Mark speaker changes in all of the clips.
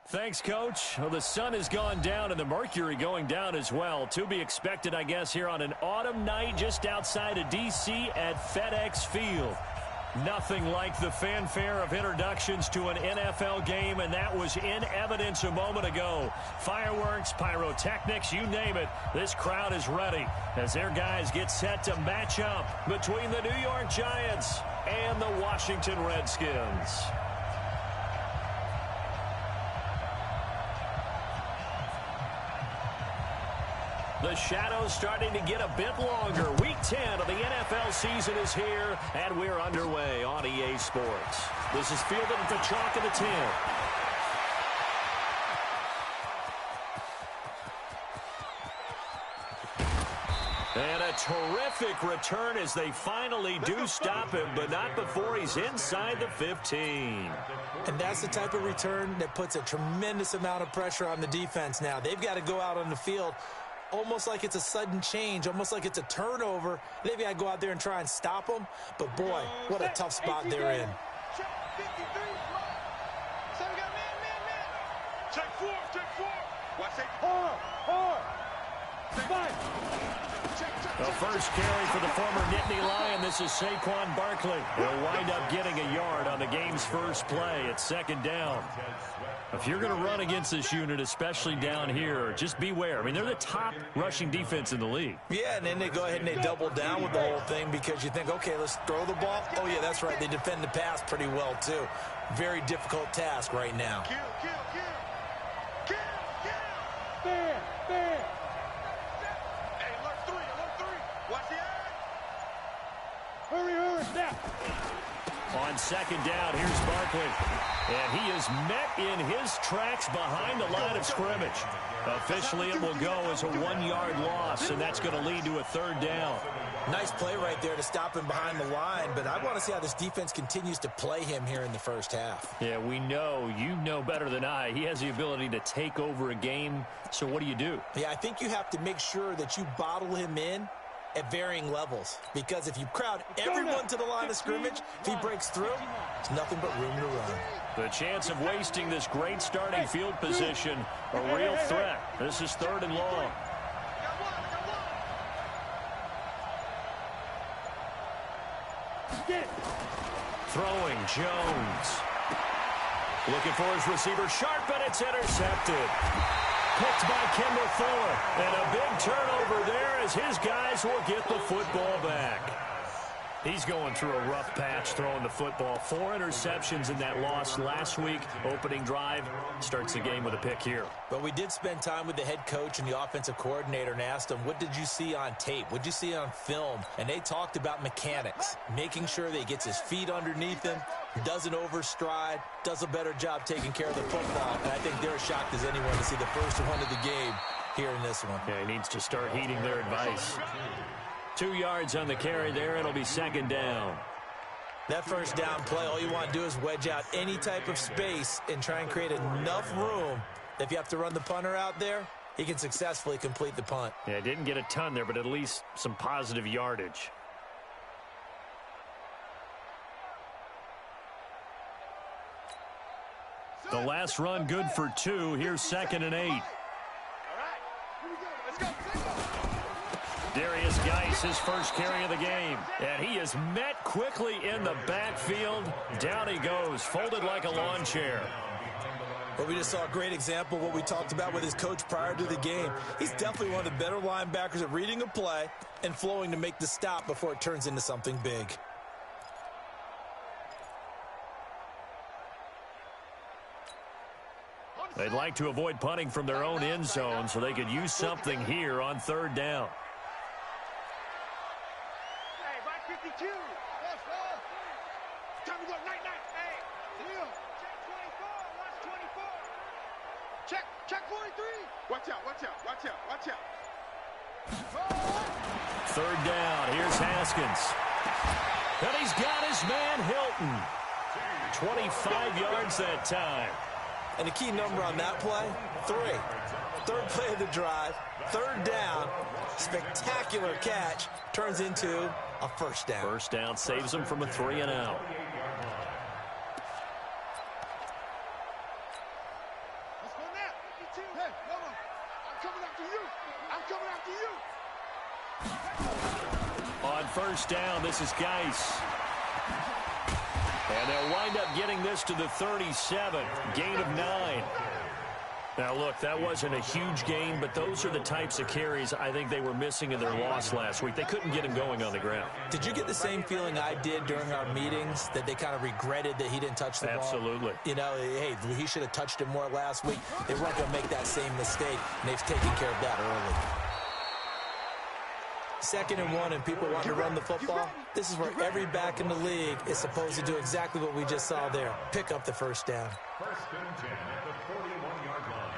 Speaker 1: Thanks, Coach. Well, the sun has gone down and the mercury going down as well. To be expected, I guess, here on an autumn night just outside of D.C. at FedEx Field. Nothing like the fanfare of introductions to an NFL game, and that was in evidence a moment ago. Fireworks, pyrotechnics, you name it. This crowd is ready as their guys get set to match up between the New York Giants and the Washington Redskins. The shadow's starting to get a bit longer. Week 10 of the NFL season is here, and we're underway on EA Sports. This is fielded at the chalk of the 10. And a terrific return as they finally do stop him, but not before he's inside the 15.
Speaker 2: And that's the type of return that puts a tremendous amount of pressure on the defense now. They've got to go out on the field almost like it's a sudden change, almost like it's a turnover. They've got to go out there and try and stop them. But, boy, what a tough spot they're in.
Speaker 3: Check four. Watch it.
Speaker 1: The first carry for the former Nittany Lion. This is Saquon Barkley. He'll wind up getting a yard on the game's first play. It's second down. If you're going to run against this unit, especially down here, just beware. I mean, they're the top rushing defense in the league.
Speaker 2: Yeah, and then they go ahead and they double down with the whole thing because you think, okay, let's throw the ball. Oh, yeah, that's right. They defend the pass pretty well, too. Very difficult task right now.
Speaker 3: Kill.
Speaker 4: Fair.
Speaker 3: Hey, alert three. Watch the eye.
Speaker 4: Hurry, snap.
Speaker 1: On second down, here's Barkley. And he is met in his tracks behind the line of scrimmage. Officially, it will go as a 1-yard loss, and that's going to lead to a third down.
Speaker 2: Nice play right there to stop him behind the line, but I want to see how this defense continues to play him here in the first half.
Speaker 1: Yeah, we know, you know better than I, he has the ability to take over a game. So what do you do?
Speaker 2: Yeah, I think you have to make sure that you bottle him in at varying levels, because if you crowd everyone to the line of scrimmage, if he breaks through, there's nothing but room to run.
Speaker 1: The chance of wasting this great starting field position, a real threat. This is third and long. Throwing Jones. Looking for his receiver, sharp, and it's intercepted. Picked by Kendall Fuller. And a big turnover there as his guys will get the football back. He's going through a rough patch throwing the football. 4 interceptions in that loss last week. Opening drive starts the game with a pick here.
Speaker 2: But we did spend time with the head coach and the offensive coordinator and asked them, what did you see on tape? What did you see on film? And they talked about mechanics, making sure that he gets his feet underneath him, doesn't overstride, does a better job taking care of the football. And I think they're as shocked as anyone to see the first one of the game here in this one.
Speaker 1: Yeah, he needs to start heeding their advice. 2 yards on the carry there. It'll be second down.
Speaker 2: That first down play, all you want to do is wedge out any type of space and try and create enough room. If you have to run the punter out there, he can successfully complete the punt.
Speaker 1: Yeah, didn't get a ton there, but at least some positive yardage. The last run good for 2. Here's 2nd and 8. Darius Geis, his first carry of the game. And he is met quickly in the backfield. Down he goes, folded like a lawn chair.
Speaker 2: But we just saw a great example of what we talked about with his coach prior to the game. He's definitely one of the better linebackers at reading a play and flowing to make the stop before it turns into something big.
Speaker 1: They'd like to avoid punting from their own end zone so they could use something here on third down.
Speaker 3: Hey, right 52. Time to go, night. Hey, check 24, watch 24. Check 43. Watch out.
Speaker 1: Third down, here's Haskins. And he's got his man Hilton. 25 yards that time.
Speaker 2: And the key number on that play, 3. Third play of the drive, third down, spectacular catch, turns into a first down.
Speaker 1: First down saves him from a 3-and-out.
Speaker 3: you. I'm coming after you.
Speaker 1: On first down, this is Geis. And they'll wind up getting this to the 37. Gain of 9. Now, look, that wasn't a huge gain, but those are the types of carries I think they were missing in their loss last week. They couldn't get him going on the ground.
Speaker 2: Did you get the same feeling I did during our meetings, that they kind of regretted that he didn't touch the ball?
Speaker 1: Absolutely.
Speaker 2: You know, hey, he should have touched it more last week. They weren't going to make that same mistake, and they've taken care of that early. 2nd and 1, and people want to run the football. This is where every back in the league is supposed to do exactly what we just saw there. Pick up the first down.
Speaker 4: 1st and 10 at the 41-yard line.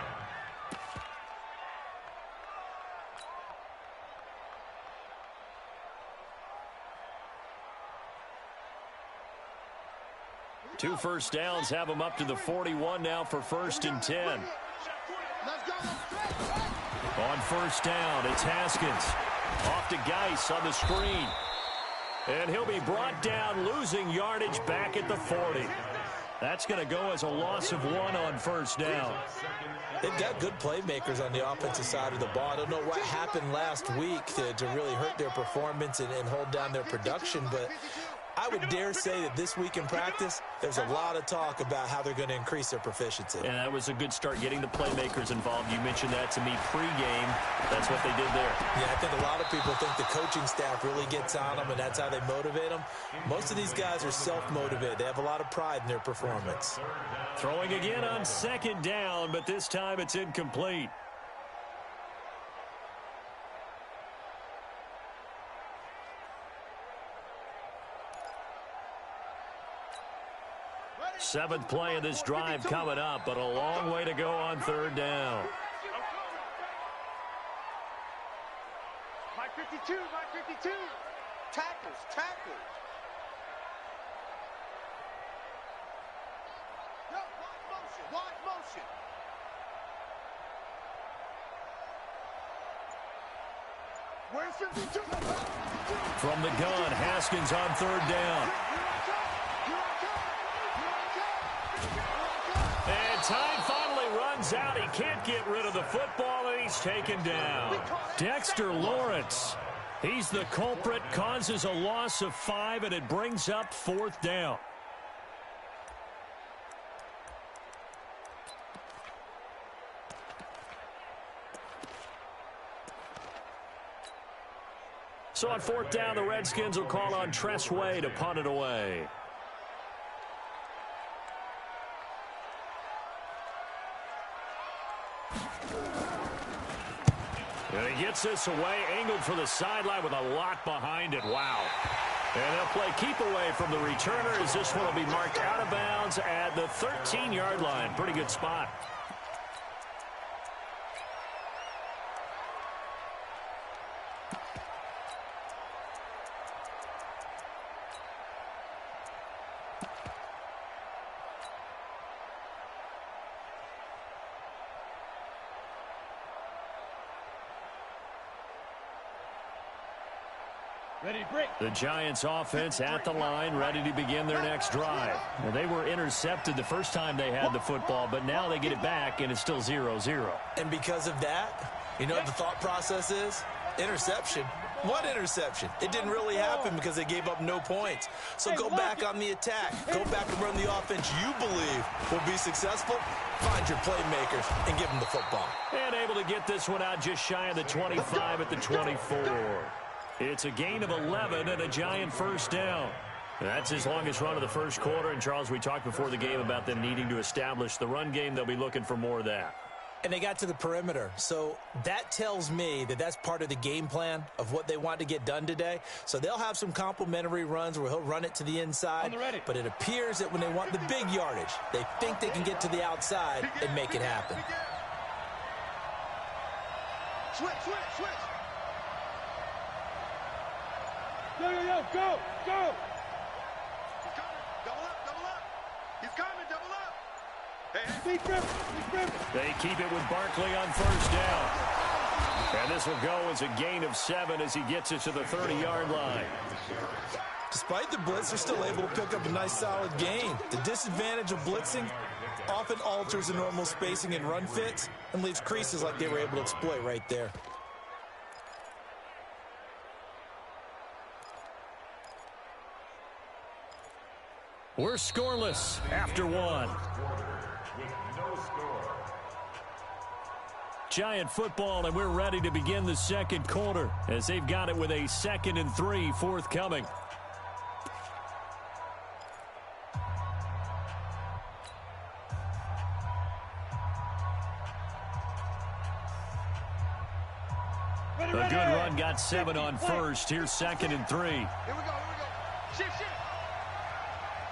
Speaker 1: Two first downs have them up to the 41 now for 1st and 10. On first down, it's Haskins. Off to Geis on the screen. And he'll be brought down, losing yardage back at the 40. That's going to go as a loss of 1 on first down.
Speaker 2: They've got good playmakers on the offensive side of the ball. I don't know what happened last week to really hurt their performance and hold down their production, but I would dare say that this week in practice, there's a lot of talk about how they're going to increase their proficiency.
Speaker 1: And that was a good start, getting the playmakers involved. You mentioned that to me pregame. That's what they did there.
Speaker 2: Yeah, I think a lot of people think the coaching staff really gets on them, and that's how they motivate them. Most of these guys are self-motivated. They have a lot of pride in their performance.
Speaker 1: Throwing again on 2nd down, but this time it's incomplete. Seventh play of this drive coming up, but a long way to go on 3rd down.
Speaker 3: My 52, my 52. Tackles, tackles. Yo, watch motion. Where's 52?
Speaker 1: From the gun, Haskins on 3rd down. And time finally runs out. He can't get rid of the football, and he's taken down. Dexter Lawrence, he's the culprit, causes a loss of 5, and it brings up 4th down. So on 4th down, the Redskins will call on Tressway to punt it away. And he gets this away, angled for the sideline with a lot behind it. Wow. And they'll play keep away from the returner, as this one will be marked out of bounds at the 13-yard line. Pretty good spot. The Giants offense at the line, ready to begin their next drive. Well, they were intercepted the first time they had the football, but now they get it back, and it's still 0-0.
Speaker 2: And because of that, you know what the thought process is? Interception. What interception? It didn't really happen because they gave up no points. So go back on the attack. Go back and run the offense you believe will be successful. Find your playmakers and give them the football.
Speaker 1: And able to get this one out just shy of the 25 at the 24. It's a gain of 11 and a Giant first down. That's his longest run of the first quarter. And, Charles, we talked before the game about them needing to establish the run game. They'll be looking for more of that.
Speaker 2: And they got to the perimeter. So that tells me that that's part of the game plan of what they want to get done today. So they'll have some complimentary runs where he'll run it to the inside. But it appears that when they want the big yardage, they think they can get to the outside and make it happen.
Speaker 3: Switch.
Speaker 5: Yo, go!
Speaker 3: He's coming. Double up. He's coming, double up. Hey.
Speaker 5: Deep river.
Speaker 1: They keep it with Barkley on first down. And this will go as a gain of 7 as he gets it to the 30-yard line.
Speaker 2: Despite the blitz, they're still able to pick up a nice solid gain. The disadvantage of blitzing, often alters the normal spacing and run fits and leaves creases like they were able to exploit right there.
Speaker 1: We're scoreless after one. Giant football, and we're ready to begin the second quarter as they've got it with a 2nd and 3 forthcoming. A good run, got 7 on first. Here's 2nd and 3.
Speaker 3: Here we go, here we go. Shift.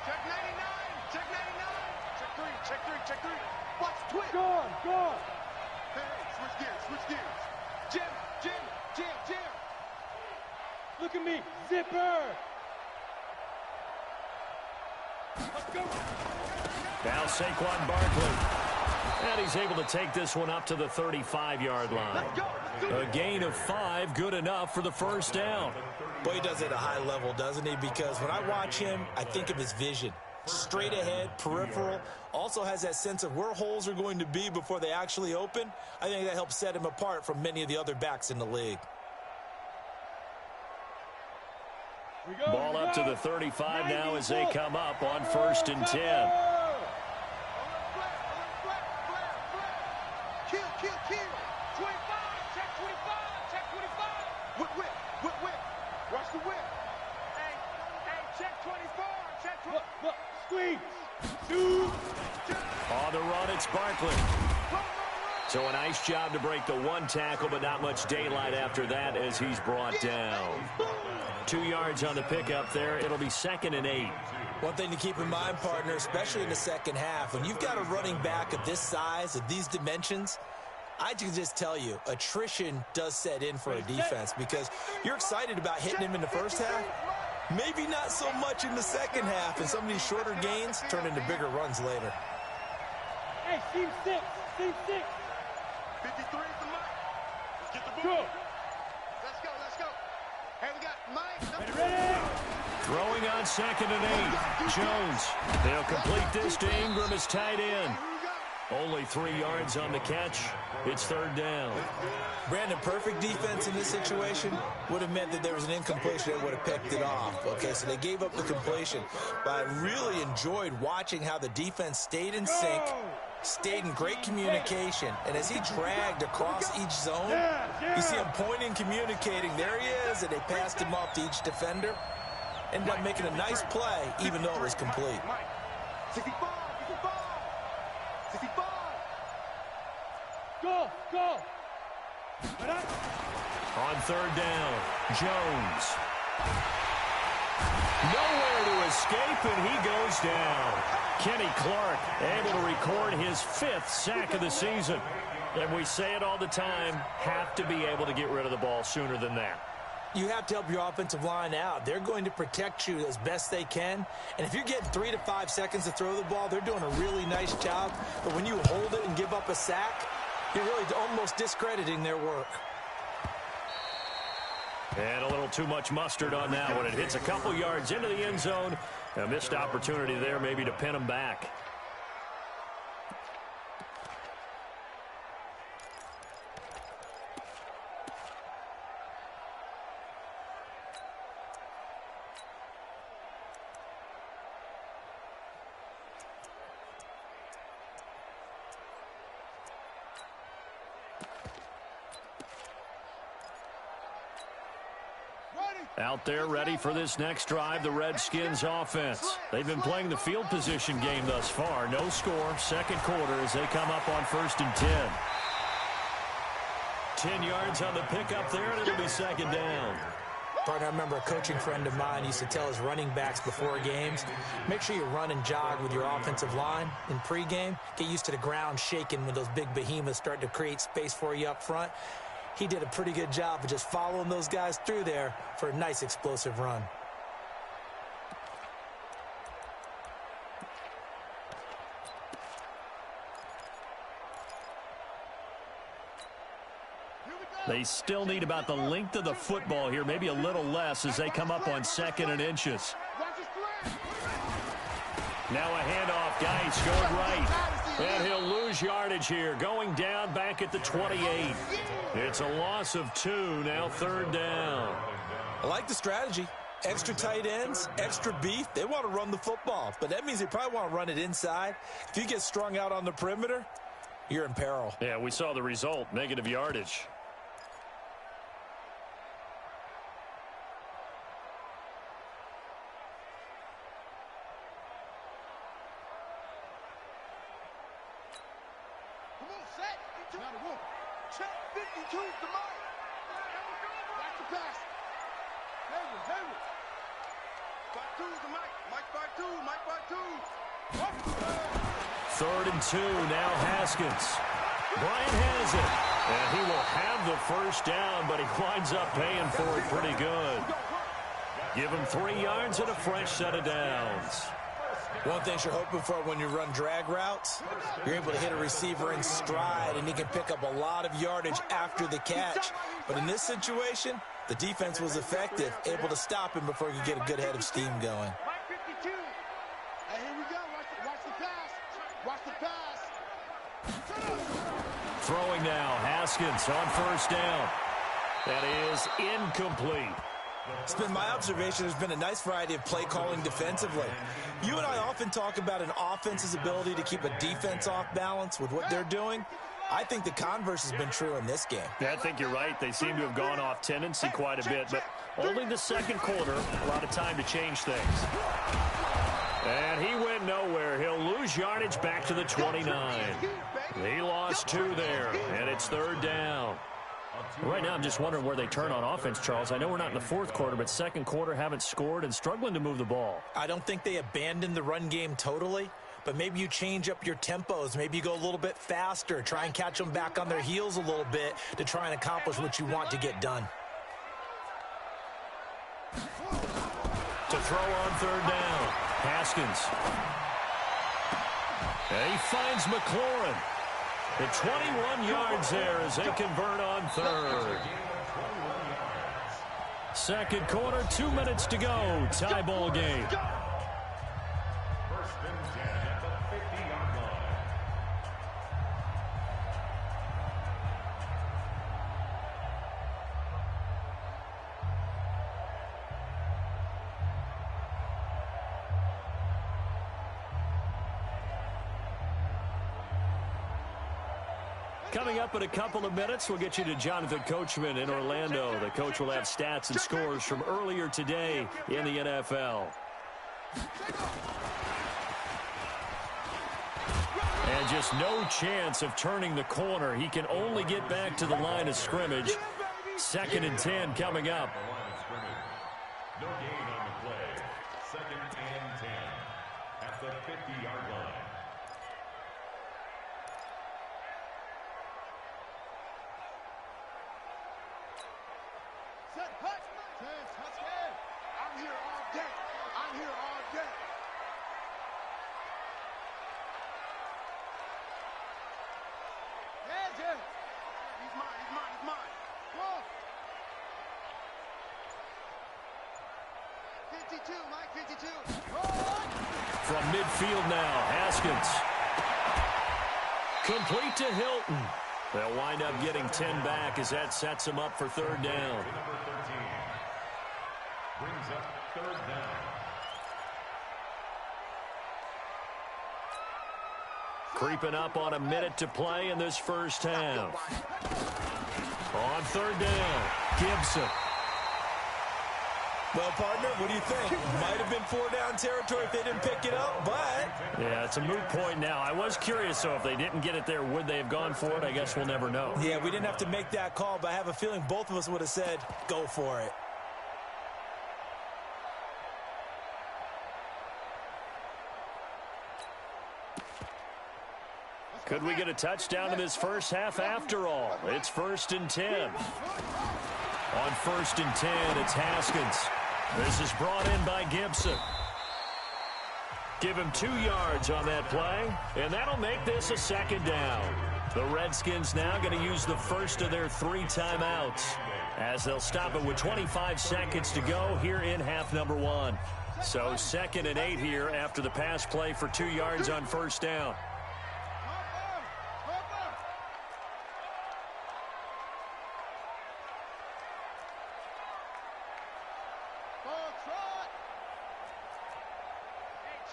Speaker 3: Check 99, check 99. Check 3. Watch, twist.
Speaker 5: Gone.
Speaker 3: Hey, switch gears. Jim.
Speaker 5: Look at me. Zipper. Let's go.
Speaker 1: Now Saquon Barkley. And he's able to take this one up to the 35-yard line. A gain of 5, good enough for the first down.
Speaker 2: Boy, he does it at a high level, doesn't he? Because when I watch him, I think of his vision. Straight ahead, peripheral, also has that sense of where holes are going to be before they actually open. I think that helps set him apart from many of the other backs in the league.
Speaker 1: Ball up to the 35 now as they come up on 1st and 10.
Speaker 3: Kill. 25, check 25. Whip. Watch the whip. Hey, check 24, check 24.
Speaker 5: Look, squeeze. Shoot.
Speaker 1: On the run, it's Barkley. So a nice job to break the 1 tackle, but not much daylight after that as he's brought down. 2 yards on the pickup there. It'll be 2nd and 8.
Speaker 2: One thing to keep in mind, partner, especially in the second half, when you've got a running back of this size, of these dimensions, I can just tell you, attrition does set in for a defense because you're excited about hitting him in the first half. Maybe not so much in the second half, and some of these shorter gains turn into bigger runs later.
Speaker 5: Hey, team 6.
Speaker 3: 53 is the mic. Let's get the ball. Let's go. Hey, we got Mike.
Speaker 5: Ready?
Speaker 1: Throwing on 2nd and 8. Jones. They'll complete this to Ingram as tight end. Only 3 yards on the catch. It's 3rd down.
Speaker 2: Brandon, perfect defense in this situation would have meant that there was an incompletion that would have picked it off. Okay, so they gave up the completion. But I really enjoyed watching how the defense stayed in sync, stayed in great communication. And as he dragged across each zone, you see him pointing, communicating. There he is, and they passed him off to each defender. Ended up making a nice play, even though it was complete.
Speaker 3: 65.
Speaker 5: Go.
Speaker 1: On 3rd down, Jones. Nowhere to escape, and he goes down. Kenny Clark able to record his 5th sack of the season. And we say it all the time, have to be able to get rid of the ball sooner than that.
Speaker 2: You have to help your offensive line out. They're going to protect you as best they can. And if you're getting 3 to 5 seconds to throw the ball, they're doing a really nice job. But when you hold it and give up a sack, you're really almost discrediting their work.
Speaker 1: And a little too much mustard on that one. It hits a couple yards into the end zone. A missed opportunity there maybe to pin them back. Out there ready for this next drive, the Redskins offense. They've been playing the field position game thus far. No score, 2nd quarter as they come up on 1st and 10. 10 yards on the pickup there, and it'll be 2nd down.
Speaker 2: Partner, I remember a coaching friend of mine used to tell his running backs before games, make sure you run and jog with your offensive line in pregame. Get used to the ground shaking when those big behemoths start to create space for you up front. He did a pretty good job of just following those guys through there for a nice explosive run.
Speaker 1: They still need about the length of the football here, maybe a little less as they come up on 2nd and inches. Now a handoff, Geis going right. And he'll lose yardage here, going down back at the 28. It's a loss of 2, now 3rd down.
Speaker 2: I like the strategy. Extra tight ends, extra beef. They want to run the football, but that means they probably want to run it inside. If you get strung out on the perimeter, you're in peril.
Speaker 1: Yeah, we saw the result, negative yardage.
Speaker 3: Check 52 to Mike. Watch the pass. Hayward. 5-2 to Mike. Mike 5-2. Mike 5-2.
Speaker 1: 3rd and 2, now Haskins. Bryant has it. And he will have the 1st down, but he winds up paying for it pretty good. Give him 3 yards and a fresh set of downs.
Speaker 2: One thing you're hoping for when you run drag routes, you're able to hit a receiver in stride, and he can pick up a lot of yardage after the catch. But in this situation, the defense was effective, able to stop him before he could get a good head of steam going.
Speaker 3: Mike 52. Hey, here we go. Watch the pass. Watch the pass.
Speaker 1: Throwing now, Haskins on 1st down. That is incomplete.
Speaker 2: It's been my observation there's been a nice variety of play calling defensively. You and I often talk about an offense's ability to keep a defense off balance with what they're doing. I think the converse has been true in this game.
Speaker 1: Yeah, I think you're right. They seem to have gone off tendency quite a bit, but only the 2nd quarter, a lot of time to change things. And he went nowhere. He'll lose yardage back to the 29. He lost 2 there, and it's 3rd down. Right now, I'm just wondering where they turn on offense, Charles. I know we're not in the 4th quarter, but 2nd quarter haven't scored and struggling to move the ball.
Speaker 2: I don't think they abandoned the run game totally, but maybe you change up your tempos. Maybe you go a little bit faster, try and catch them back on their heels a little bit to try and accomplish what you want to get done.
Speaker 1: To throw on 3rd down, Haskins. And he finds McLaurin. The 21 yards there as they convert on 3rd. 2nd quarter, 2 minutes to go. Tie ball game.
Speaker 4: 1st and 10 at the 50-yard line.
Speaker 1: Coming up in a couple of minutes, we'll get you to Jonathan Coachman in Orlando. The coach will have stats and scores from earlier today in the NFL. And just no chance of turning the corner. He can only get back to the line of scrimmage. 2nd and 10 coming up.
Speaker 4: No gain on the play. 2nd and 10 at the 50-yard line.
Speaker 3: I'm here all day. I'm here all day. He's mine. Whoa. 52, Mike, 52.
Speaker 1: From midfield now, Haskins. Complete to Hilton. They'll wind up getting 10 back as that sets them up for 3rd down.
Speaker 4: Number 13 brings up 3rd down.
Speaker 1: Creeping up on a minute to play in this 1st half. On 3rd down, Gibson.
Speaker 2: Well, partner, what do you think? Might have been 4-down territory if they didn't pick it up, but...
Speaker 1: Yeah, it's a moot point now. I was curious, so if they didn't get it there, would they have gone for it? I guess we'll never know.
Speaker 2: Yeah, we didn't have to make that call, but I have a feeling both of us would have said, go for it.
Speaker 1: Could we get a touchdown in this 1st half after all? It's 1st and 10. On 1st and 10, it's Haskins. This is brought in by Gibson. Give him 2 yards on that play, and that'll make this a 2nd down. The Redskins now going to use the 1st of their 3 timeouts as they'll stop it with 25 seconds to go here in half number 1. So 2nd and 8 here after the pass play for 2 yards on 1st down.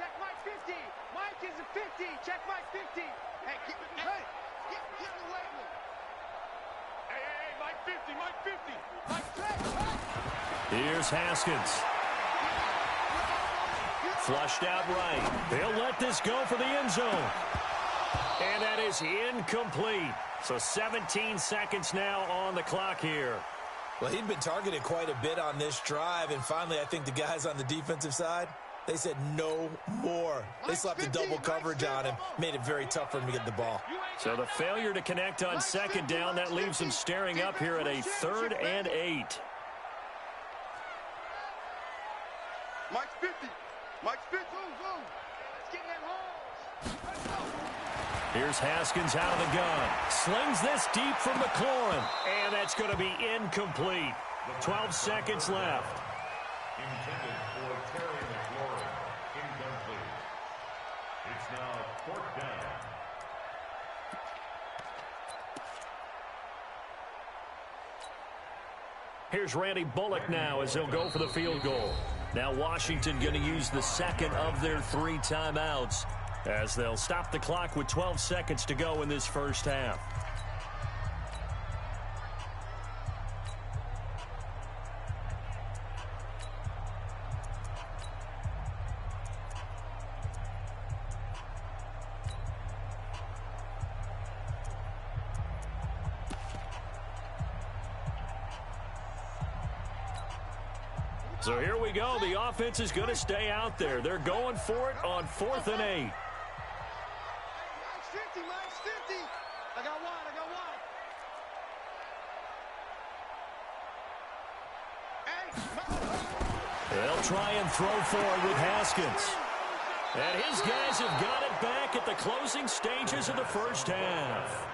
Speaker 3: Check my 50. Mike is a 50. Check my 50. Hey, get away with me. Hey, Mike 50, Mike 50. Mike 50.
Speaker 1: Here's Haskins. Flushed out right. They'll let this go for the end zone. And that is incomplete. So 17 seconds now on the clock here.
Speaker 2: Well, he'd been targeted quite a bit on this drive, and finally I think the guys on the defensive side, they said no more. They slapped the double coverage on him, made it very tough for him to get the ball.
Speaker 1: So the failure to connect on second down, that leaves him staring up here at a 3rd and 8.
Speaker 3: Mike's 50. Mike's 50. Let's get in that hole.
Speaker 1: Here's Haskins out of the gun. Slings this deep from McLaurin. And that's going to be incomplete. 12 seconds left.
Speaker 4: Intended for Terry McLaurin. Incomplete. It's now 4th down.
Speaker 1: Here's Randy Bullock now as he'll go for the field goal. Now Washington going to use the second of their 3 timeouts as they'll stop the clock with 12 seconds to go in this first half. So here we go. The offense is going to stay out there. They're going for it on 4th and 8.
Speaker 3: Mike's 50. Mike's 50. I got one. Hey.
Speaker 1: They'll try and throw forward with Haskins. And his guys have got it back at the closing stages of the first half.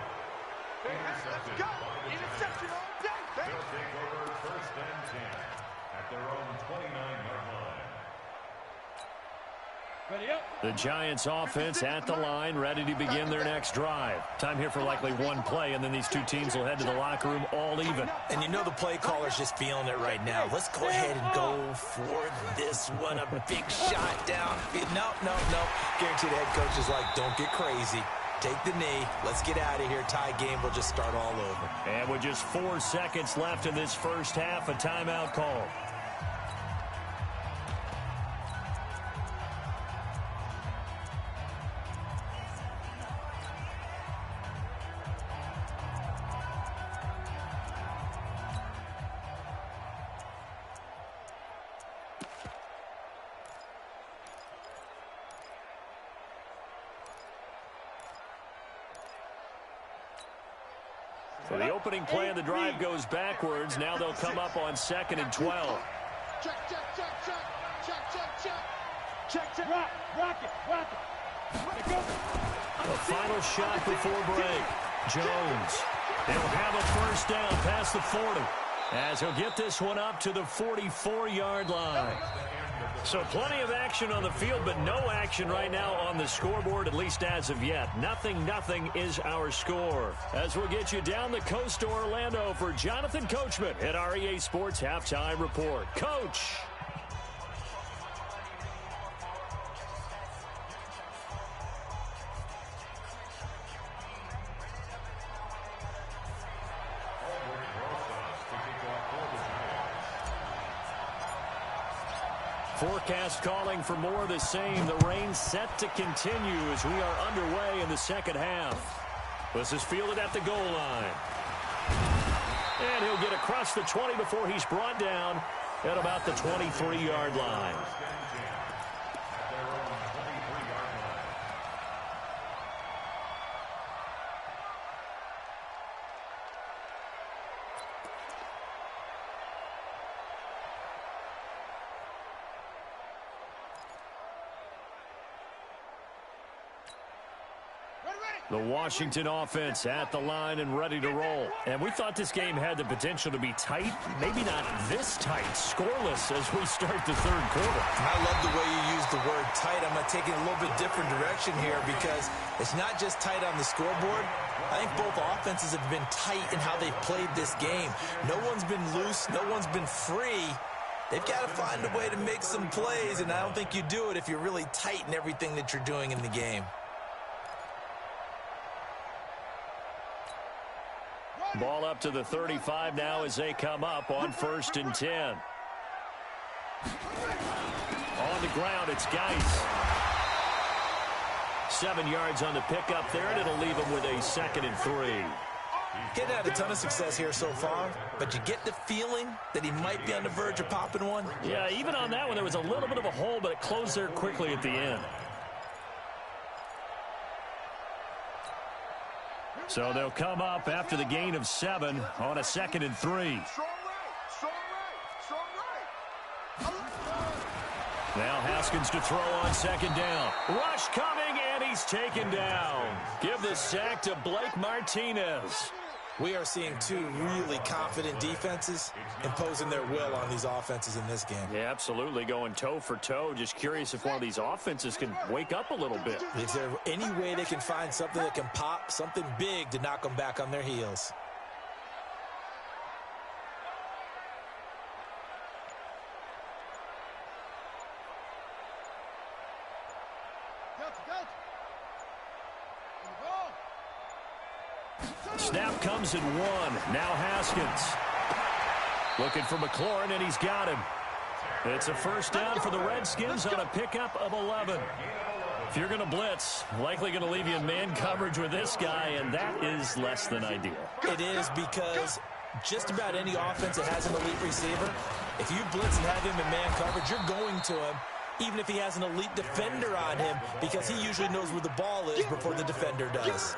Speaker 3: Let's go. Interception all day, baby.
Speaker 4: They'll take over 1st and 10 at their own 29-yard line.
Speaker 5: Ready up.
Speaker 1: The Giants offense at the line, ready to begin their next drive. Time here for likely one play, and then these two teams will head to the locker room all even.
Speaker 2: And you know the play caller's just feeling it right now. Let's go ahead and go for this one. A big shot down. No. Guarantee the head coach is like, don't get crazy. Take the knee. Let's get out of here. Tie game will just start all over.
Speaker 1: And with just 4 seconds left in this first half, a timeout call. So the opening play of the drive goes backwards. Now they'll come up on 2nd and 12.
Speaker 3: Check.
Speaker 5: Rock it. Let go.
Speaker 1: The final shot before break. Jones. They'll have a first down past the 40 as he'll get this one up to the 44-yard line. So plenty of action on the field, but no action right now on the scoreboard, at least as of yet. Nothing is our score. As we'll get you down the coast to Orlando for Jonathan Coachman at REA Sports Halftime Report. Coach. Forecast calling for more of the same. The rain set to continue as we are underway in the second half. This is fielded at the goal line. And he'll get across the 20 before he's brought down at about the 23-yard line. The Washington offense at the line and ready to roll. And we thought this game had the potential to be tight. Maybe not this tight. Scoreless as we start the third quarter.
Speaker 2: I love the way you use the word tight. I'm going to take it a little bit different direction here because it's not just tight on the scoreboard. I think both offenses have been tight in how they've played this game. No one's been loose. No one's been free. They've got to find a way to make some plays, and I don't think you do it if you're really tight in everything that you're doing in the game.
Speaker 1: Ball up to the 35 now as they come up on 1st and 10. On the ground, it's Geis. 7 yards on the pickup there, and it'll leave him with a 2nd and 3.
Speaker 2: Getting had a ton of success here so far, but you get the feeling that he might be on the verge of popping one.
Speaker 1: Yeah, even on that one, there was a little bit of a hole, but it closed there quickly at the end. So they'll come up after the gain of 7 on a 2nd and 3.
Speaker 3: Strong right, strong right, strong right.
Speaker 1: Now Haskins to throw on 2nd down. Rush coming, and he's taken down. Give the sack to Blake Martinez.
Speaker 2: We are seeing two really confident defenses imposing their will on these offenses in this game.
Speaker 1: Yeah, absolutely, going toe for toe. Just curious if one of these offenses can wake up a little bit.
Speaker 2: Is there any way they can find something that can pop, something big to knock them back on their heels?
Speaker 1: Snap comes in 1. Now Haskins. Looking for McLaurin, and he's got him. It's a 1st down for the Redskins on a pickup of 11. If you're going to blitz, likely going to leave you in man coverage with this guy, and that is less than ideal.
Speaker 2: It is, because just about any offense that has an elite receiver, if you blitz and have him in man coverage, you're going to him, even if he has an elite defender on him, because he usually knows where the ball is before the defender does.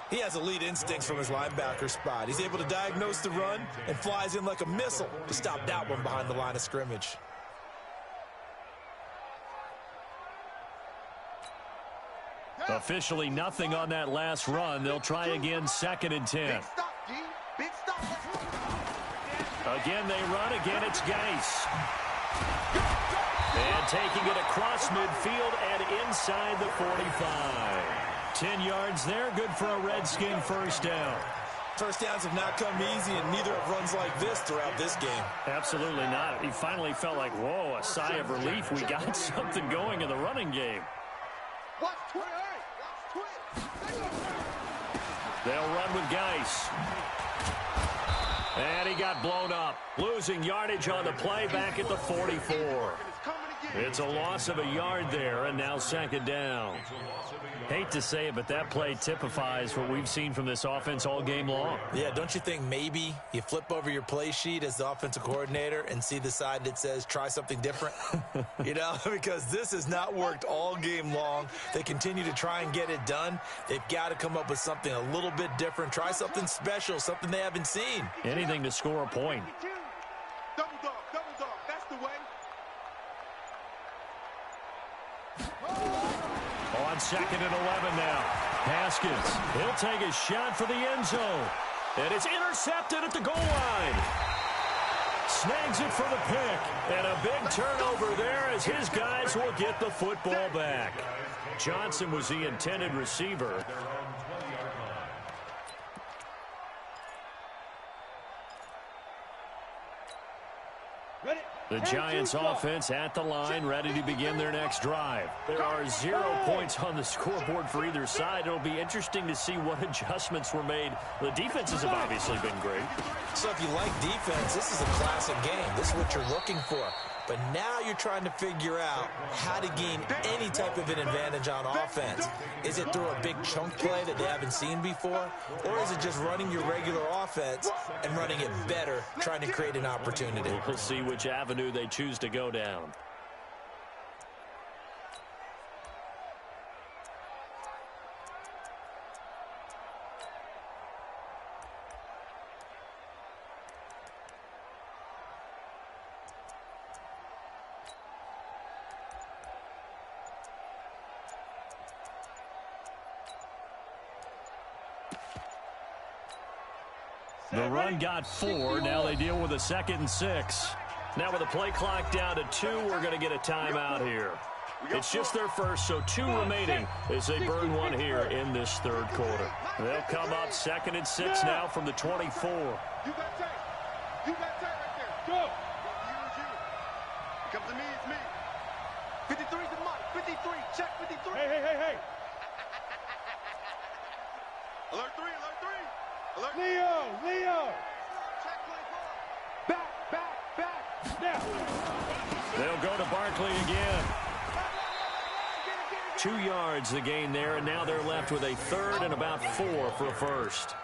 Speaker 2: He has elite instincts from his linebacker spot. He's able to diagnose the run and flies in like a missile to stop that one behind the line of scrimmage.
Speaker 1: Officially nothing on that last run. They'll try again, 2nd and 10.
Speaker 3: Big stop, G. Big stop.
Speaker 1: Again, they run. Again, it's Geis. And taking it across midfield and inside the 45. 10 yards there, good for a Redskin 1st down.
Speaker 2: 1st downs have not come easy, and neither have runs like this throughout this game.
Speaker 1: Absolutely not. He finally felt like, whoa, a sigh of relief. We got something going in the running game.
Speaker 3: Watch twit. Watch twit.
Speaker 1: They'll run with Geis. And he got blown up. Losing yardage on the play back at the 44. It's a loss of a yard there, and now 2nd down. Hate to say it, but that play typifies what we've seen from this offense all game long.
Speaker 2: Yeah, don't you think maybe you flip over your play sheet as the offensive coordinator and see the side that says try something different? You know, because this has not worked all game long. They continue to try and get it done. They've got to come up with something a little bit different. Try something special, something they haven't seen.
Speaker 1: Anything to score a point.
Speaker 3: Double dog. That's the way.
Speaker 1: On 2nd and 11 now. Haskins, he'll take a shot for the end zone. And it's intercepted at the goal line. Snags it for the pick. And a big turnover there as his guys will get the football back. Johnson was the intended receiver. The Giants offense at the line, ready to begin their next drive. There are 0 points on the scoreboard for either side. It'll be interesting to see what adjustments were made. The defenses have obviously been great.
Speaker 2: So if you like defense, this is a classic game. This is what you're looking for. But now you're trying to figure out how to gain any type of an advantage on offense. Is it through a big chunk play that they haven't seen before? Or is it just running your regular offense and running it better, trying to create an opportunity?
Speaker 1: We'll see which avenue they choose to go down. The run got 4. Now they deal with a 2nd and 6. Now with the play clock down to 2, we're going to get a timeout here. It's just their first, so 2 remaining as they burn one here in this 3rd quarter. They'll come up 2nd and 6 now from the 24.
Speaker 3: You got tight. You got tight right there. Go. Comes to me, it's me. 53's the Mike. 53. Check 53.
Speaker 5: Hey.
Speaker 3: Alert 3, alert 3. Alert.
Speaker 5: Leo.
Speaker 3: Check 24. Back.
Speaker 5: Now.
Speaker 1: They'll go to Barkley again. 2 yards the gain there, and now they're left with a third and about 4 for a first.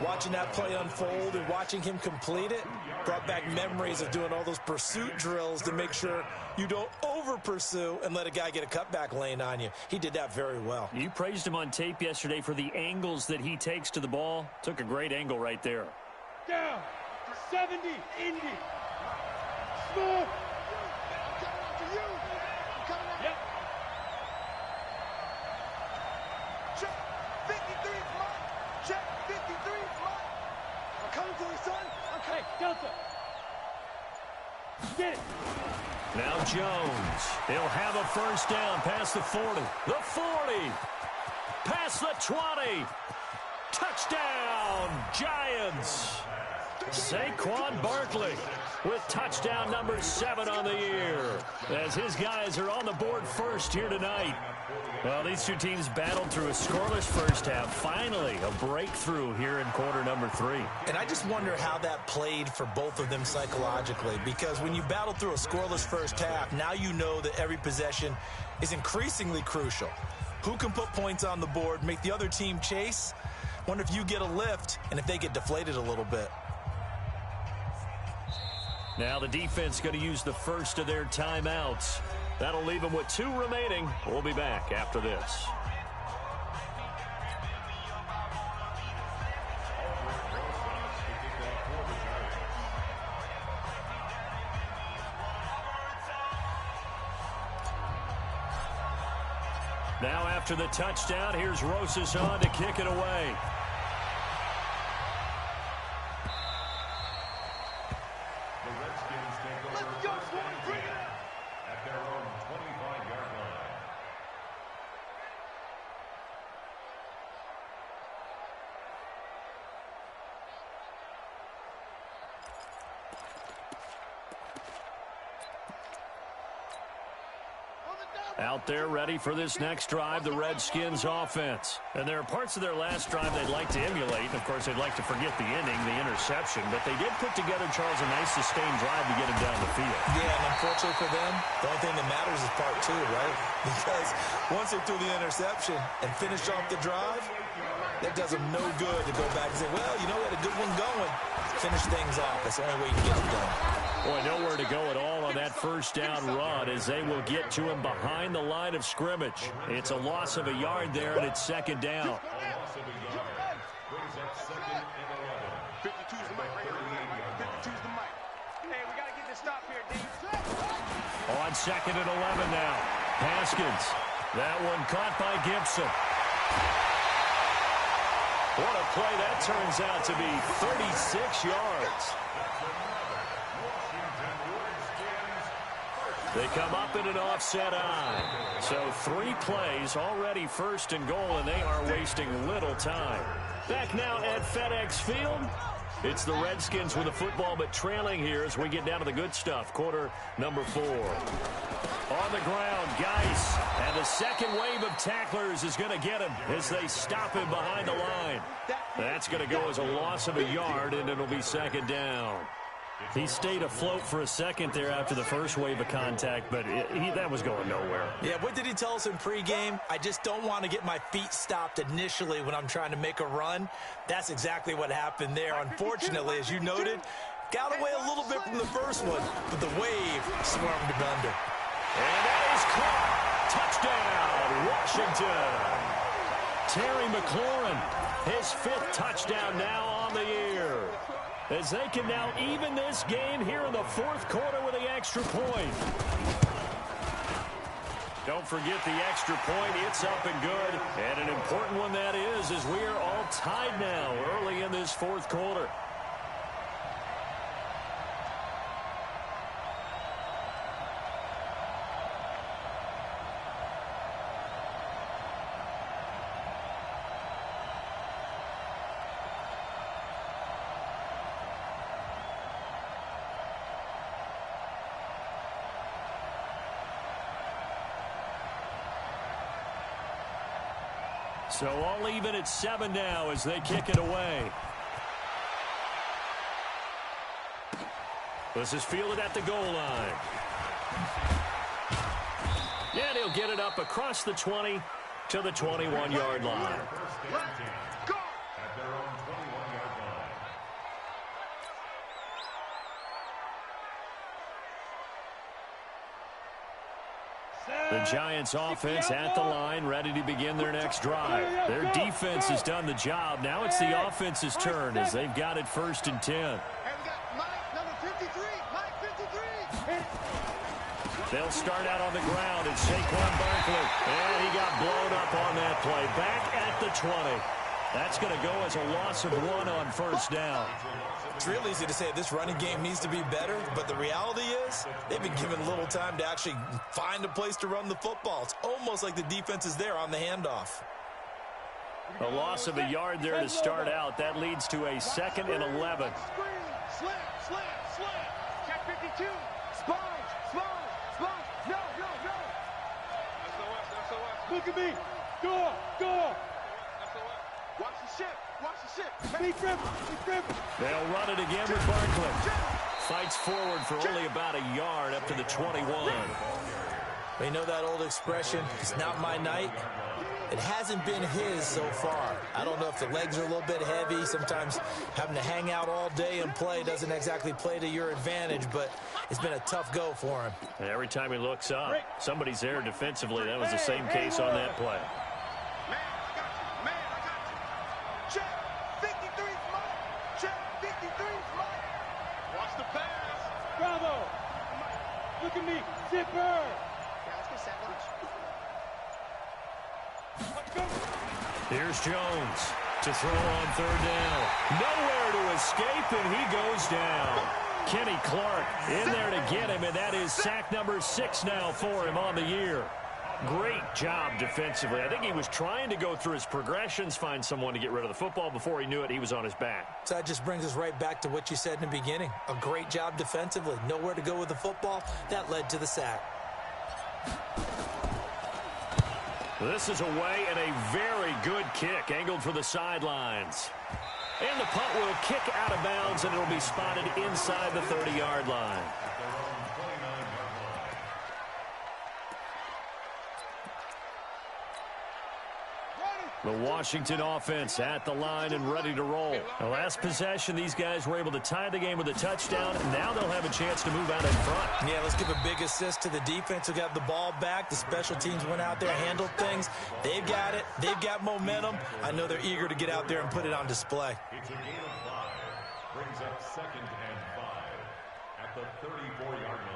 Speaker 2: Watching that play unfold and watching him complete it brought back memories of doing all those pursuit drills to make sure you don't over-pursue and let a guy get a cutback lane on you. He did that very well.
Speaker 1: You praised him on tape yesterday for the angles that he takes to the ball. Took a great angle right there.
Speaker 5: Down. 70. Indy. Smooth. Yep.
Speaker 3: Check 53's Mike. Check 53's Mike. I'm coming for you, son.
Speaker 5: Hey, Delta. Get it.
Speaker 1: Now Jones. He'll have a first down past the 40. The 40. Past the 20. Touchdown, Giants. Saquon Barkley with touchdown number 7 on the year, as his guys are on the board first here tonight. Well, these two teams battled through a scoreless first half. Finally, a breakthrough here in quarter number 3.
Speaker 2: And I just wonder how that played for both of them psychologically, because when you battle through a scoreless first half, now you know that every possession is increasingly crucial. Who can put points on the board, make the other team chase? Wonder if you get a lift and if they get deflated a little bit.
Speaker 1: Now the defense going to use the first of their timeouts. That'll leave them with 2 remaining. We'll be back after this. Now after the touchdown, here's Rosas on to kick it away. Out there ready for this next drive, the Redskins offense. And there are parts of their last drive they'd like to emulate. And, of course, they'd like to forget the ending, the interception. But they did put together, Charles, a nice sustained drive to get him down the field.
Speaker 2: Yeah, and unfortunately for them, the only thing that matters is part 2, right? Because once they threw the interception and finished off the drive, that does them no good to go back and say, well, you know, we had a good one going. Finish things off. That's the only way you can get it done.
Speaker 1: Boy, nowhere to go at all on that first down run as they will get to him behind the line of scrimmage. It's a loss of a yard there, and it's second down.
Speaker 3: 52's the Mike right here. 52's the Mike. Hey, we got to get this stop here, D.
Speaker 1: On second and 11 now. Haskins. That one caught by Gibson. What a play that turns out to be. 36 yards. They come up in an offset eye. So 3 plays, already first and goal, and they are wasting little time. Back now at FedEx Field. It's the Redskins with the football, but trailing here as we get down to the good stuff. Quarter number 4. On the ground, Geis. And the second wave of tacklers is going to get him as they stop him behind the line. That's going to go as a loss of a yard, and it'll be second down. He stayed afloat for a second there after the first wave of contact, but that was going nowhere.
Speaker 2: Yeah, what did he tell us in pregame? I just don't want to get my feet stopped initially when I'm trying to make a run. That's exactly what happened there. Unfortunately, as you noted, got away a little bit from the first one, but the wave swarmed him under.
Speaker 1: And that is caught. Touchdown, Washington. Terry McLaurin, his 5th touchdown now on the year, as they can now even this game here in the 4th quarter with the extra point. Don't forget the extra point. It's up and good. And an important one that is, as we are all tied now early in this 4th quarter. So all even at 7 now as they kick it away. This is fielded at the goal line. And he'll get it up across the 20 to the 21-yard line. The Giants offense at the line, ready to begin their next drive. Their defense has done the job. Now it's the offense's turn as they've got it 1st and 10. They'll start out on the ground. It's Saquon Barkley. And he got blown up on that play. Back at the 20. That's going to go as a loss of 1 on 1st down.
Speaker 2: It's real easy to say this running game needs to be better, but the reality is they've been given little time to actually find a place to run the football. It's almost like the defense is there on the handoff.
Speaker 1: A loss of a yard there to start out. That leads to a 2nd and 11.
Speaker 3: Slam. Check 52. Sponge. No. SOS.
Speaker 5: Look at me. Go.
Speaker 3: Watch the ship.
Speaker 5: Be driven.
Speaker 1: They'll run it again with Barkley. Fights forward for only about a yard up to the 21.
Speaker 2: You know that old expression, it's not my night? It hasn't been his so far. I don't know if the legs are a little bit heavy. Sometimes having to hang out all day and play doesn't exactly play to your advantage, but it's been a tough go for him.
Speaker 1: And every time he looks up, somebody's there defensively. That was the same case on that play.
Speaker 3: Man, I got you. Check 53's mine. Check 53's mine. Watch the pass.
Speaker 5: Bravo. Look at me. Zipper.
Speaker 1: Here's Jones to throw on 3rd down. Nowhere to escape, and he goes down. Kenny Clark in there to get him, and that is sack number 6 now for him on the year. Great job defensively. I think he was trying to go through his progressions, find someone to get rid of the football. Before he knew it, he was on his back.
Speaker 2: So that just brings us right back to what you said in the beginning. A great job defensively. Nowhere to go with the football. That led to the sack.
Speaker 1: This is away and a very good kick, angled for the sidelines. And the punt will kick out of bounds, and it'll be spotted inside the 30-yard line. The Washington offense at the line and ready to roll. The last possession, these guys were able to tie the game with a touchdown, and now they'll have a chance to move out in front.
Speaker 2: Yeah, let's give a big assist to the defense who got the ball back. The special teams went out there, handled things. They've got it. They've got momentum. I know they're eager to get out there and put it on display.
Speaker 4: It's a gain of 5. Brings up 2nd and 5 at the 34-yard line.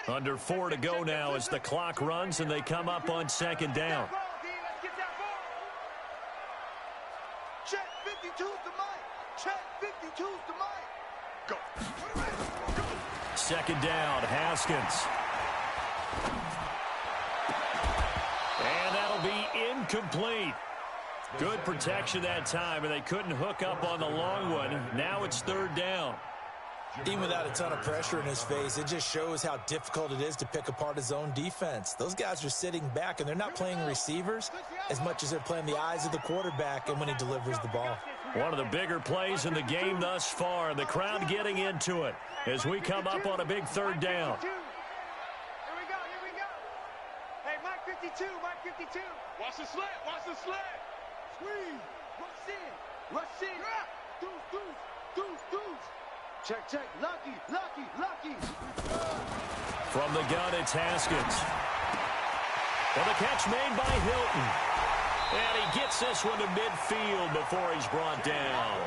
Speaker 1: Under 4 to go now as the clock runs and they come up on 2nd down.
Speaker 3: Check 52's the mic. Check 52's the mic. Go.
Speaker 1: 2nd down, Haskins. And that'll be incomplete. Good protection that time, and they couldn't hook up on the long one. Now it's 3rd down.
Speaker 2: Even without a ton of pressure in his face, it just shows how difficult it is to pick apart his own defense. Those guys are sitting back, and they're not playing receivers as much as they're playing the eyes of the quarterback and when he delivers the ball.
Speaker 1: One of the bigger plays in the game thus far. The crowd getting into it as we come up on a big 3rd down.
Speaker 3: Here we go. Hey, Mike 52, Mike 52. Watch the slant. Squeeze. Rush in. Deuce. Check. Lucky.
Speaker 1: From the gun, it's Haskins. Well, the catch made by Hilton. And he gets this one to midfield before he's brought down.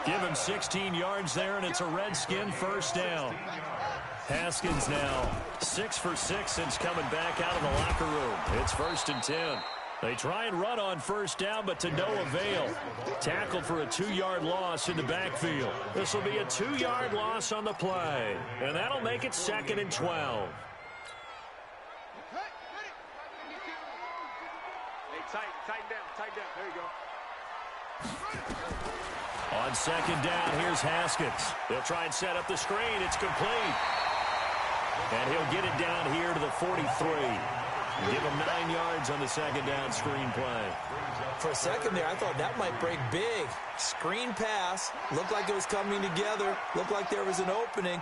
Speaker 1: Give him 16 yards there, and it's a Redskin 1st down. Haskins now 6 for 6 since coming back out of the locker room. It's 1st and 10. They try and run on 1st down, but to no avail. Tackled for a 2-yard loss in the backfield. This will be a 2-yard loss on the play, and that'll make it 2nd and 12.
Speaker 3: Hey, tighten down. There you go.
Speaker 1: On 2nd down, here's Haskins. They'll try and set up the screen. It's complete. And he'll get it down here to the 43. Give him 9 yards on the second down screen play.
Speaker 2: For a second there, I thought that might break big. Screen pass. Looked like it was coming together. Looked like there was an opening.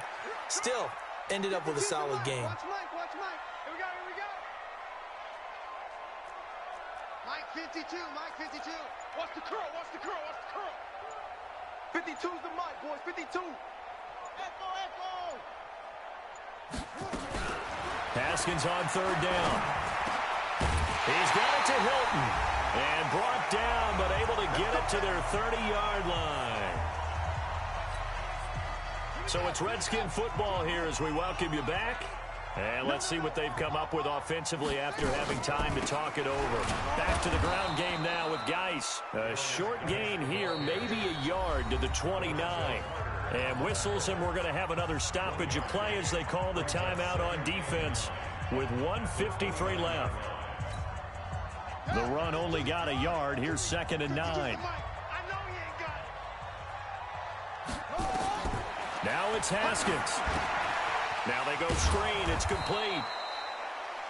Speaker 2: Still, ended up with a solid game.
Speaker 3: Watch Mike, watch Mike. Here we go, here we go. Mike 52, Mike 52.
Speaker 5: Watch the curl, watch the curl, watch the curl. 52's the mic, boys, 52. Echo, echo.
Speaker 1: Haskins on third down. He's got it to Hilton. And brought down, but able to get it to their 30-yard line. So it's Redskin football here as we welcome you back. And let's see what they've come up with offensively after having time to talk it over. Back to the ground game now with Geis. A short gain here, maybe a yard to the 29. And whistles, and we're going to have another stoppage of play as they call the timeout on defense with 1:53 left. The run only got a yard. Here's 2nd and 9.
Speaker 3: I know he ain't got it.
Speaker 1: Now it's Haskins. Now they go screen. It's complete.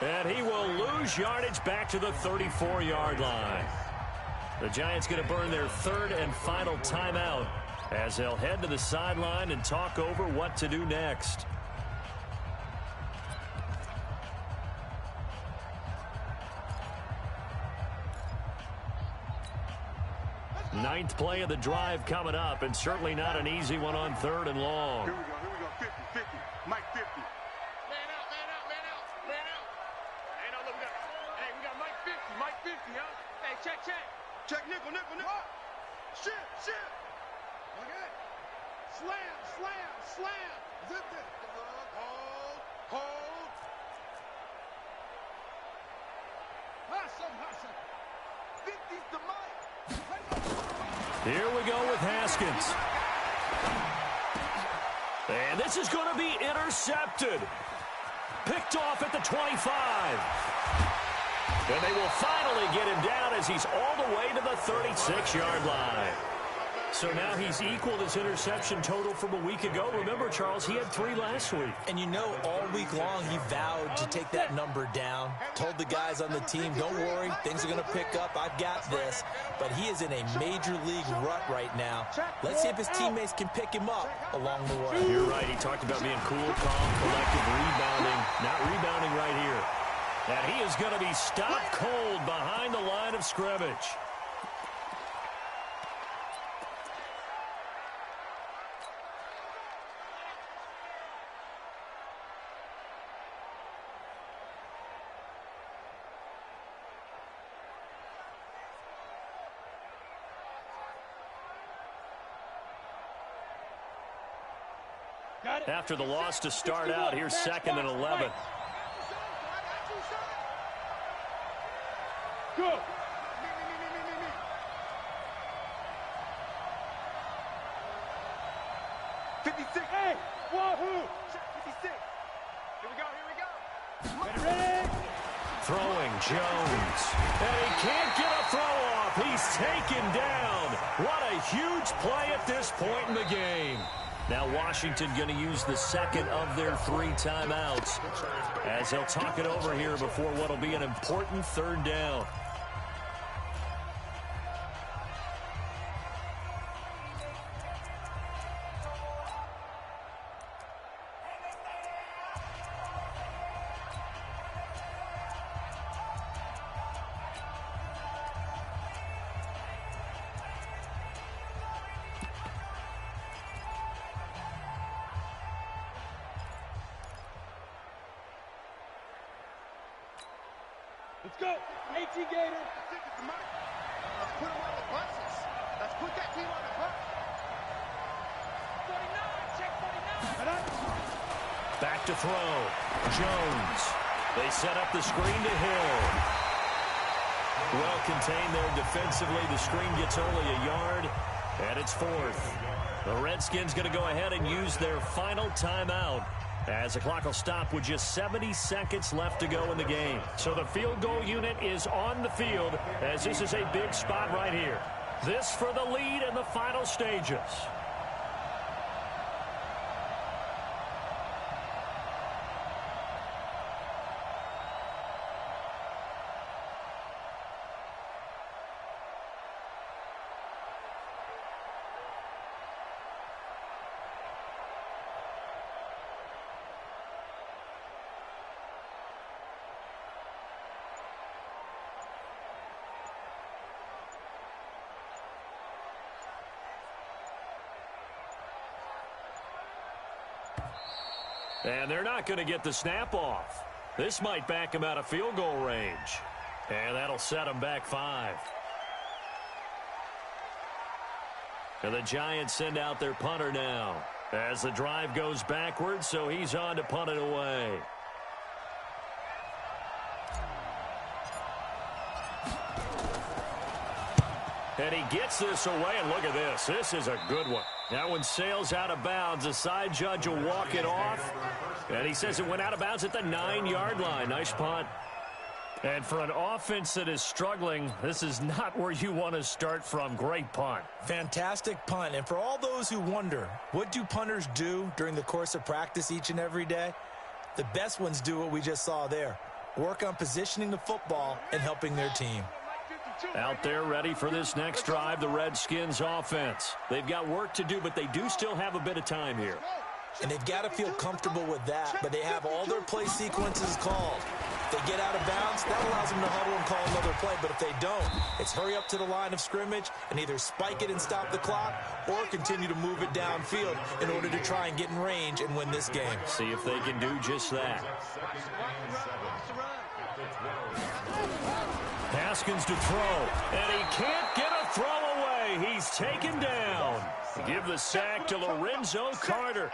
Speaker 1: And he will lose yardage back to the 34-yard line. The Giants going to burn their 3rd and final timeout as they'll head to the sideline and talk over what to do next. Ninth play of the drive coming up, and certainly not an easy one on 3rd and long.
Speaker 5: Here we go, 50, 50. Mike 50.
Speaker 3: Man out, man out, man out, man out.
Speaker 5: Hey, no, look, we got Mike 50, Mike 50, huh?
Speaker 3: Hey, check.
Speaker 5: Check nickel.
Speaker 3: Shit. Okay. Slam. Zip it. Hold. Hustle.
Speaker 5: 50's the Mike.
Speaker 1: Here we go with Haskins. And this is going to be intercepted. Picked off at the 25. And they will finally get him down as he's all the way to the 36-yard line. So now he's equaled his interception total from a week ago. Remember, Charles, he had 3 last week.
Speaker 2: And you know, all week long he vowed to take that number down. Told the guys on the team, don't worry, things are going to pick up. I've got this. But he is in a major league rut right now. Let's see if his teammates can pick him up along the way.
Speaker 1: You're right. He talked about being cool, calm, collected, rebounding. Not rebounding right here. And he is going to be stopped cold behind the line of scrimmage. After the loss to start out, here's 2nd and 11.
Speaker 5: Go. 56. Hey, wahoo. 56.
Speaker 3: Here we go.
Speaker 5: Ready?
Speaker 1: Throwing Jones. And he can't get a throw off. He's taken down. What a huge play at this point in the game. Now Washington going to use the 2nd of their 3 timeouts as they'll talk it over here before what will be an important 3rd down.
Speaker 5: Let's go. AT Gator.
Speaker 3: Let's put him on the buses. Let's put that team on the bus.
Speaker 5: 49. Check 49.
Speaker 1: Back to throw. Jones. They set up the screen to Hill. Well contained there defensively. The screen gets only a yard, and it's 4th. The Redskins going to go ahead and use their final timeout as the clock will stop with just 70 seconds left to go in the game. So the field goal unit is on the field as this is a big spot right here. This for the lead in the final stages. And they're not going to get the snap off. This might back him out of field goal range. And that'll set him back 5. And the Giants send out their punter now as the drive goes backwards, so he's on to punt it away. And he gets this away, and look at this. This is a good one. That one sails out of bounds. The side judge will walk it off. And he says it went out of bounds at the 9-yard line. Nice punt. And for an offense that is struggling, this is not where you want to start from. Great punt.
Speaker 2: Fantastic punt. And for all those who wonder, what do punters do during the course of practice each and every day? The best ones do what we just saw there. Work on positioning the football and helping their team.
Speaker 1: Out there ready for this next drive, the Redskins offense. They've got work to do, but they do still have a bit of time here.
Speaker 2: And they've got to feel comfortable with that, but they have all their play sequences called. If they get out of bounds, that allows them to huddle and call another play. But if they don't, it's hurry up to the line of scrimmage and either spike it and stop the clock or continue to move it downfield in order to try and get in range and win this game.
Speaker 1: See if they can do just that. Haskins to throw, and he can't get a throw away. He's taken down. Give the sack to Lorenzo Carter.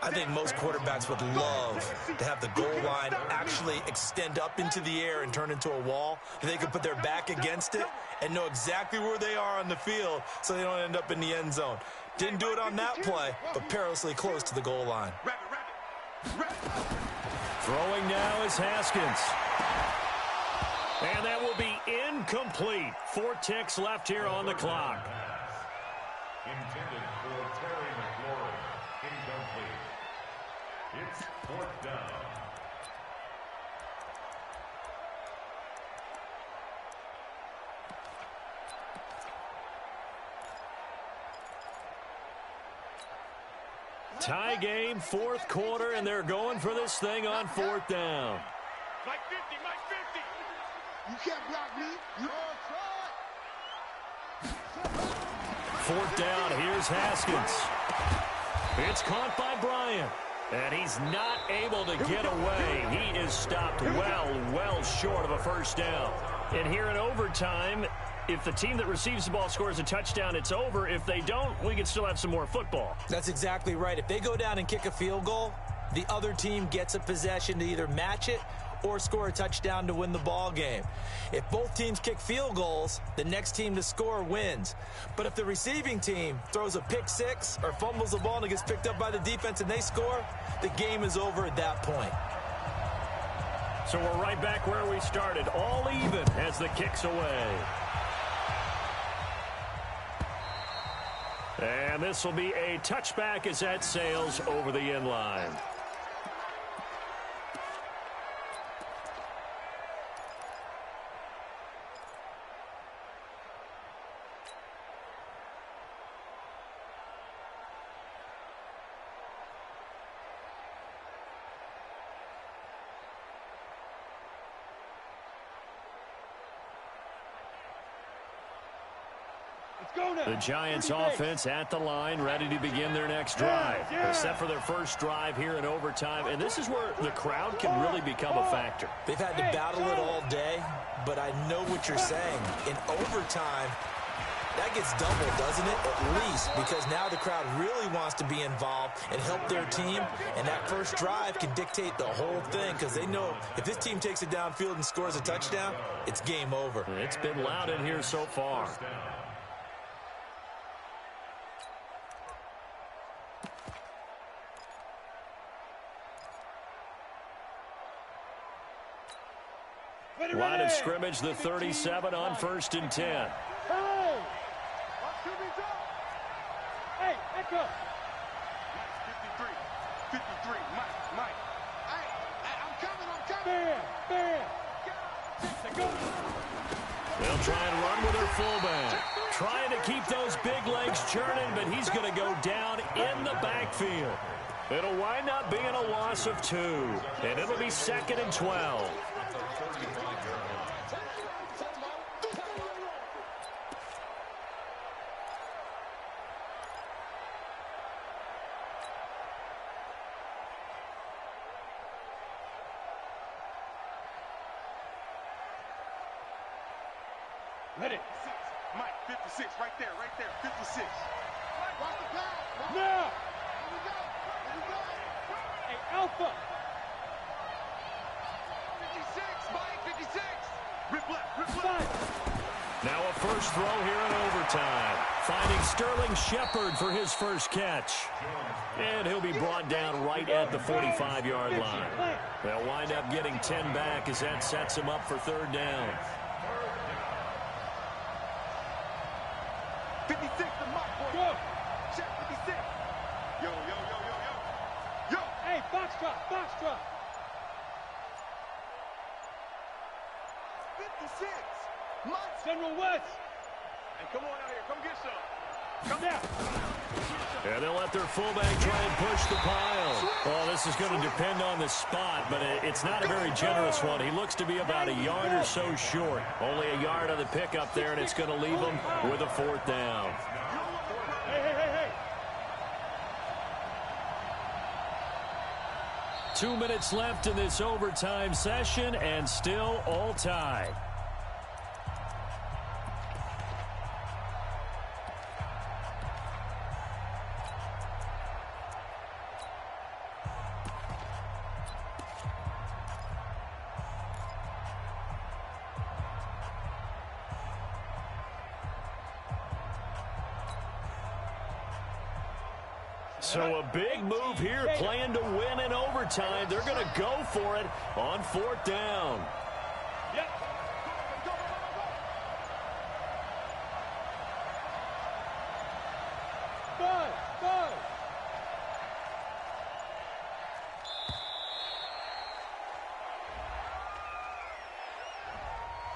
Speaker 2: I think most quarterbacks would love to have the goal line actually extend up into the air and turn into a wall. They could put their back against it and know exactly where they are on the field so they don't end up in the end zone. Didn't do it on that play, but perilously close to the goal line.
Speaker 1: Throwing now is Haskins. And that will be incomplete. 4 ticks left here on the clock.
Speaker 4: Intended for Terry McLaurin. Incomplete. It's 4th down.
Speaker 1: Tie game, 4th quarter, and they're going for this thing on 4th down.
Speaker 3: Mike 50, Mike 50. You can't block me. You all try.
Speaker 1: 4th down, here's Haskins. It's caught by Bryant, and he's not able to get away. He is stopped well short of a first down. And here in overtime, if the team that receives the ball scores a touchdown, it's over. If they don't, we can still have some more football.
Speaker 2: That's exactly right. If they go down and kick a field goal, the other team gets a possession to either match it or score a touchdown to win the ball game. If both teams kick field goals, the next team to score wins. But if the receiving team throws a pick six or fumbles the ball and it gets picked up by the defense and they score, the game is over at that point.
Speaker 1: So we're right back where we started, all even as the kick's away. And this will be a touchback as that sails over the end line. The Giants offense at the line, ready to begin their next drive. They're set for their first drive here in overtime, and this is where the crowd can really become a factor.
Speaker 2: They've had to battle it all day, but I know what you're saying. In overtime, that gets doubled, doesn't it? At least, because now the crowd really wants to be involved and help their team, and that first drive can dictate the whole thing because they know if this team takes it downfield and scores a touchdown, it's game over.
Speaker 1: It's been loud in here so far. Line of scrimmage, the 37 on 1st and 10.
Speaker 3: Hey, echo. 53, 53, Mike. I'm coming. Bam.
Speaker 1: They'll try and run with their fullback. Trying to keep those big legs churning, but he's going to go down in the backfield. It'll wind up being a loss of 2, and it'll be 2nd and 12.
Speaker 3: Ready. Mike, 56, right there, 56.
Speaker 5: Watch the pass.
Speaker 3: Now.
Speaker 5: Here we go.
Speaker 3: Hey, Alpha.
Speaker 5: 56, Mike, 56.
Speaker 3: Rip left.
Speaker 1: Now a first throw here in overtime. Finding Sterling Shepard for his first catch. And he'll be brought down right at the 45-yard line. They'll wind up getting 10 back as that sets him up for third down.
Speaker 5: 56 to Mike, boy.
Speaker 3: Go.
Speaker 5: Check 56.
Speaker 3: Yo. Hey, box drop.
Speaker 5: 56. Mike.
Speaker 3: General West. Hey, come on out here. Come get some. Come down.
Speaker 1: Yeah, they'll let their fullback try and push the pile. Well, this is going to depend on the spot, but it's not a very generous one. He looks to be about a yard or so short. Only a yard on the pickup there, and it's going to leave him with a fourth down.
Speaker 3: Hey.
Speaker 1: 2 minutes left in this overtime session, and still all tied. So a big move here, playing to win in overtime. They're going to go for it on fourth down.
Speaker 3: Yep. Five.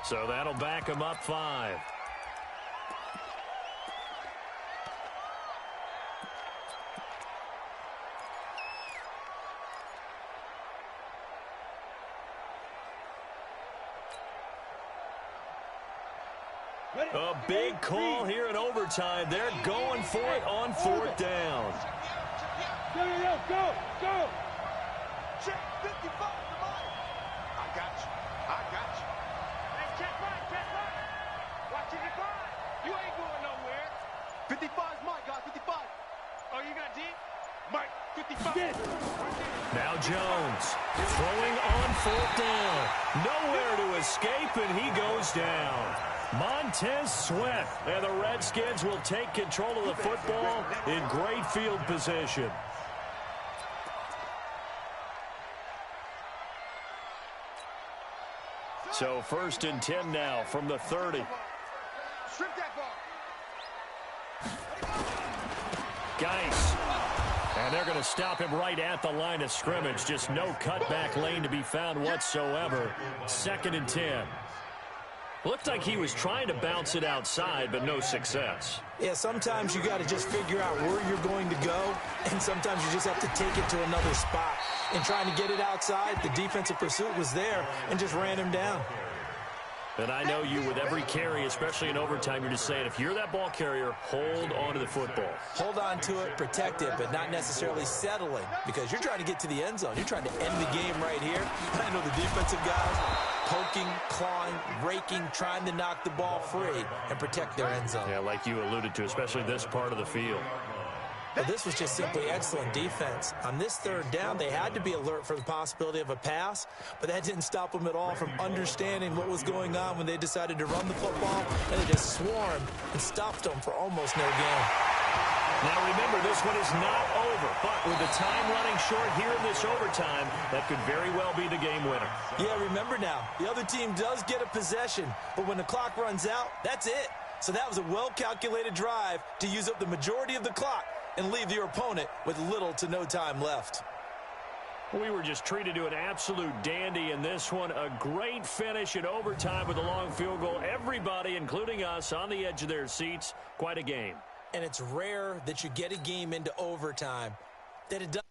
Speaker 1: So that'll back him up 5. A big call here in overtime. They're going for it on fourth down.
Speaker 3: Go.
Speaker 5: Check 55 to Mike.
Speaker 3: I got you. Hey, check right. Watch it decline. You ain't going nowhere.
Speaker 5: 55's Mike, guys, 55.
Speaker 3: Oh, you got D? Mike, 55.
Speaker 1: Now Jones throwing on fourth down. Nowhere to escape, and he goes down. Montez Sweat, and the Redskins will take control of the football in great field position. So 1st and 10 now from the 30.
Speaker 5: Strip that ball.
Speaker 1: Geis. And they're going to stop him right at the line of scrimmage. Just no cutback lane to be found whatsoever. 2nd and 10. Looked like he was trying to bounce it outside, but no success.
Speaker 2: Yeah, sometimes you got to just figure out where you're going to go, and sometimes you just have to take it to another spot. And trying to get it outside, the defensive pursuit was there and just ran him down.
Speaker 1: And I know you, with every carry, especially in overtime, you're just saying, if you're that ball carrier, hold on to the football.
Speaker 2: Hold on to it, protect it, but not necessarily settling, because you're trying to get to the end zone. You're trying to end the game right here. I know the defensive guys poking, clawing, raking, trying to knock the ball free and protect their end zone.
Speaker 1: Yeah, like you alluded to, especially this part of the field.
Speaker 2: But this was just simply excellent defense. On this third down, they had to be alert for the possibility of a pass, but that didn't stop them at all from understanding what was going on when they decided to run the football, and they just swarmed and stopped them for almost no gain.
Speaker 1: Now remember, this one is not over, but with the time running short here in this overtime, that could very well be the game winner.
Speaker 2: Yeah, remember now, the other team does get a possession, but when the clock runs out, that's it. So that was a well-calculated drive to use up the majority of the clock and leave your opponent with little to no time left.
Speaker 1: We were just treated to an absolute dandy in this one. A great finish in overtime with a long field goal. Everybody, including us, on the edge of their seats. Quite a game.
Speaker 2: And it's rare that you get a game into overtime that it does.